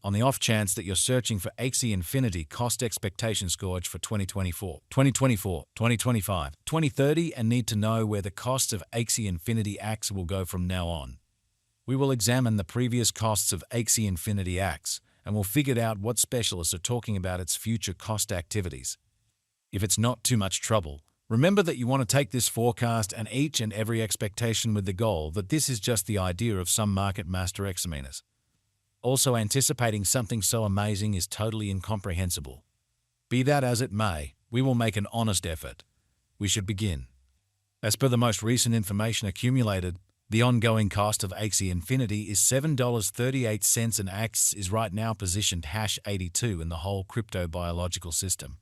On the off chance that you're searching for Axie Infinity cost expectation scourge for 2024, 2024, 2025, 2030 and need to know where the costs of Axie Infinity Axie will go from now on, we will examine the previous costs of Axie Infinity Axie and we'll figure out what specialists are talking about its future cost activities. If it's not too much trouble, remember that you want to take this forecast and each and every expectation with the goal that this is just the idea of some market master examiners. Also, anticipating something so amazing is totally incomprehensible. Be that as it may, we will make an honest effort. We should begin. As per the most recent information accumulated, the ongoing cost of Axie Infinity is $7.38 and Axie is right now positioned #82 in the whole crypto biological system.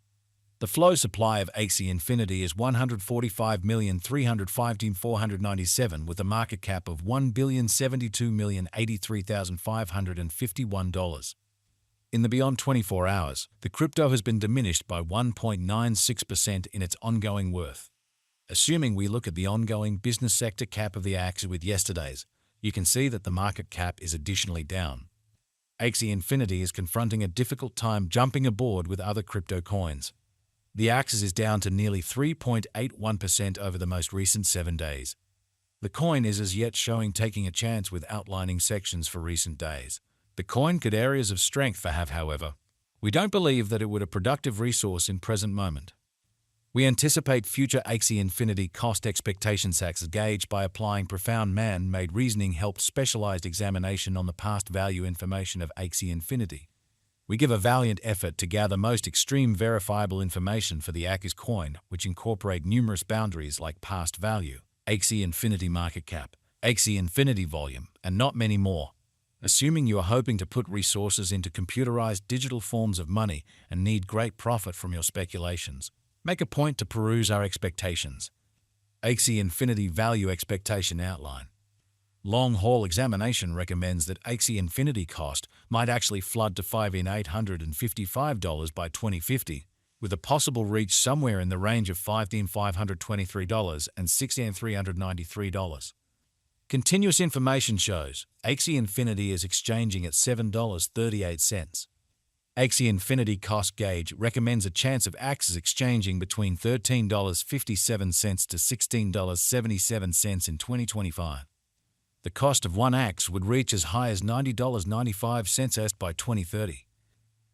The flow supply of Axie Infinity is 145,315,497 with a market cap of $1,072,083,551. In the beyond 24 hours, the crypto has been diminished by 1.96% in its ongoing worth. Assuming we look at the ongoing business sector cap of the Axie with yesterday's, you can see that the market cap is additionally down. Axie Infinity is confronting a difficult time jumping aboard with other crypto coins. The Axie is down to nearly 3.81% over the most recent 7 days. The coin is as yet showing taking a chance with outlining sections for recent days. The coin could areas of strength for have, however. We don't believe that it would a productive resource in present moment. We anticipate future Axie Infinity cost expectations Axie gauge by applying profound man-made reasoning helped specialized examination on the past value information of Axie Infinity. We give a valiant effort to gather most extreme verifiable information for the Axie coin, which incorporate numerous boundaries like past value, Axie Infinity market cap, Axie Infinity volume, and not many more. Assuming you are hoping to put resources into computerized digital forms of money and need great profit from your speculations, make a point to peruse our expectations. Axie Infinity value expectation outline. Long-haul examination recommends that Axie Infinity cost might actually flood to $5,855 by 2050, with a possible reach somewhere in the range of $5,523 and $6,393. Continuous information shows Axie Infinity is exchanging at $7.38. Axie Infinity cost gauge recommends a chance of Axie exchanging between $13.57 to $16.77 in 2025. The cost of one Axie would reach as high as $90.95 by 2030.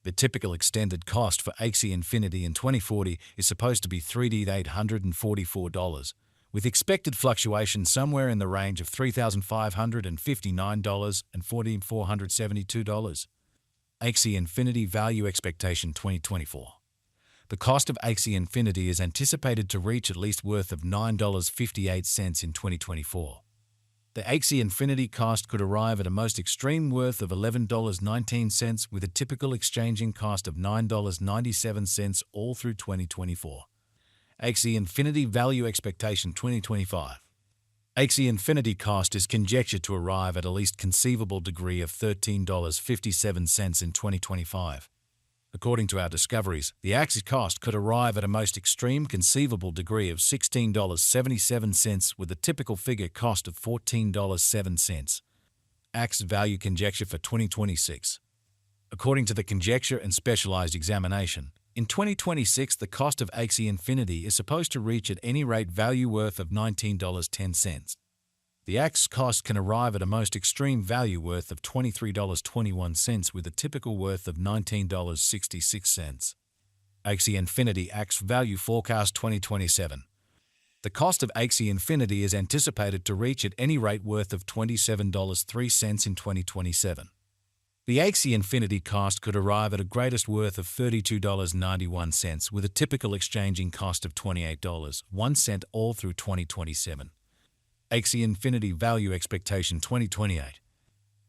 The typical extended cost for Axie Infinity in 2040 is supposed to be $3,844, with expected fluctuation somewhere in the range of $3,559 and $4,472. Axie Infinity value expectation 2024. The cost of Axie Infinity is anticipated to reach at least worth of $9.58 in 2024. The Axie Infinity cost could arrive at a most extreme worth of $11.19 with a typical exchanging cost of $9.97 all through 2024. Axie Infinity value expectation 2025. Axie Infinity cost is conjectured to arrive at least conceivable degree of $13.57 in 2025. According to our discoveries, the Axie cost could arrive at a most extreme conceivable degree of $16.77 with a typical figure cost of $14.07. Axie value conjecture for 2026. According to the conjecture and specialized examination, in 2026 the cost of Axie Infinity is supposed to reach at any rate value worth of $19.10. The Axie cost can arrive at a most extreme value worth of $23.21 with a typical worth of $19.66. Axie Infinity Axie value forecast 2027. The cost of Axie Infinity is anticipated to reach at any rate worth of $27.03 in 2027. The Axie Infinity cost could arrive at a greatest worth of $32.91 with a typical exchanging cost of $28.01 all through 2027. Axie Infinity value expectation 2028.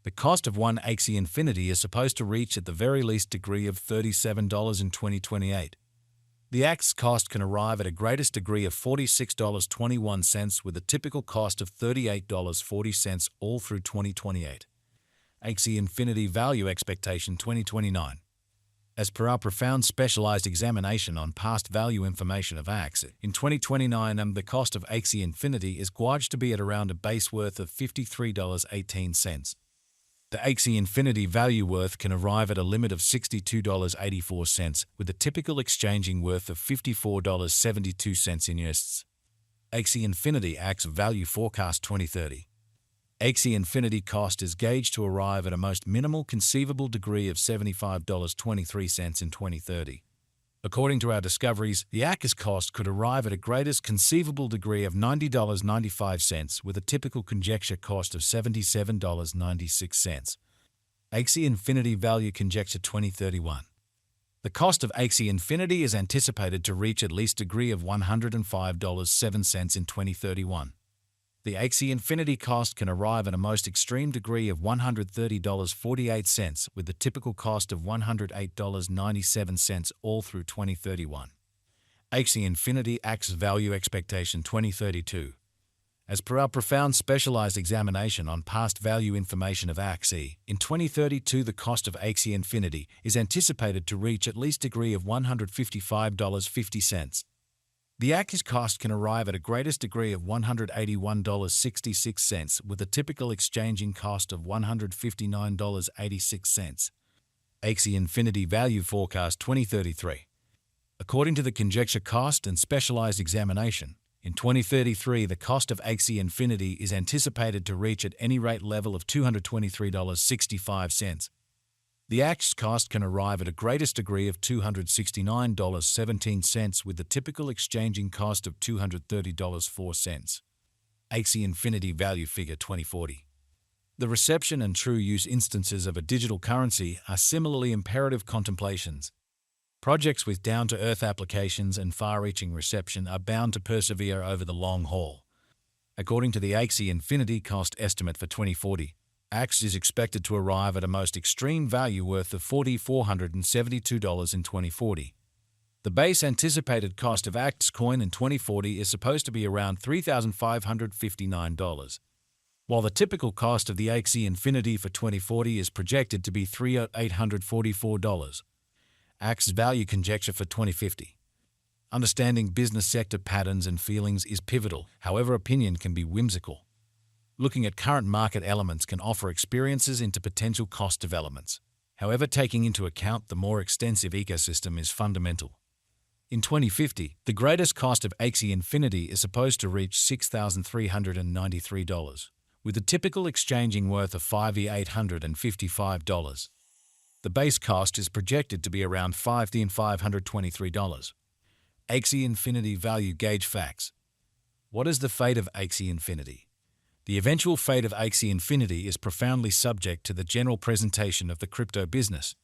The cost of one Axie Infinity is supposed to reach at the very least degree of $37 in 2028. The Axie cost can arrive at a greatest degree of $46.21 with a typical cost of $38.40 all through 2028. Axie Infinity value expectation 2029. As per our profound specialized examination on past value information of Axie, in 2029 the cost of Axie Infinity is gauged to be at around a base worth of $53.18. The Axie Infinity value worth can arrive at a limit of $62.84, with the typical exchanging worth of $54.72 in USD. Axie Infinity Axe Value Forecast 2030. Axie Infinity cost is gauged to arrive at a most minimal conceivable degree of $75.23 in 2030. According to our discoveries, the Axie cost could arrive at a greatest conceivable degree of $90.95, with a typical conjecture cost of $77.96. Axie Infinity Value Conjecture 2031. The cost of Axie Infinity is anticipated to reach at least degree of $105.07 in 2031. The Axie Infinity cost can arrive at a most extreme degree of $130.48, with the typical cost of $108.97 all through 2031. Axie Infinity Axe Value Expectation 2032. As per our profound specialized examination on past value information of Axie, in 2032 the cost of Axie Infinity is anticipated to reach at least degree of $155.50. The Axie cost can arrive at a greatest degree of $181.66, with a typical exchanging cost of $159.86. Axie Infinity Value Forecast 2033. According to the conjecture cost and specialized examination, in 2033 the cost of Axie Infinity is anticipated to reach at any rate level of $223.65. The Axie cost can arrive at a greatest degree of $269.17, with the typical exchanging cost of $230.04. Axie Infinity Value Figure 2040. The reception and true use instances of a digital currency are similarly imperative contemplations. Projects with down-to-earth applications and far-reaching reception are bound to persevere over the long haul. According to the Axie Infinity cost estimate for 2040, Axie is expected to arrive at a most extreme value worth of $4,472 in 2040. The base anticipated cost of Axie coin in 2040 is supposed to be around $3,559, while the typical cost of the Axie Infinity for 2040 is projected to be $3,844. Axie Value Conjecture for 2050. Understanding business sector patterns and feelings is pivotal, however opinion can be whimsical. Looking at current market elements can offer experiences into potential cost developments. However, taking into account the more extensive ecosystem is fundamental. In 2050, the greatest cost of Axie Infinity is supposed to reach $6,393, with a typical exchanging worth of $5,855. The base cost is projected to be around $5,523. Axie Infinity Value Gauge Facts. What is the fate of Axie Infinity? The eventual fate of Axie Infinity is profoundly subject to the general presentation of the crypto business.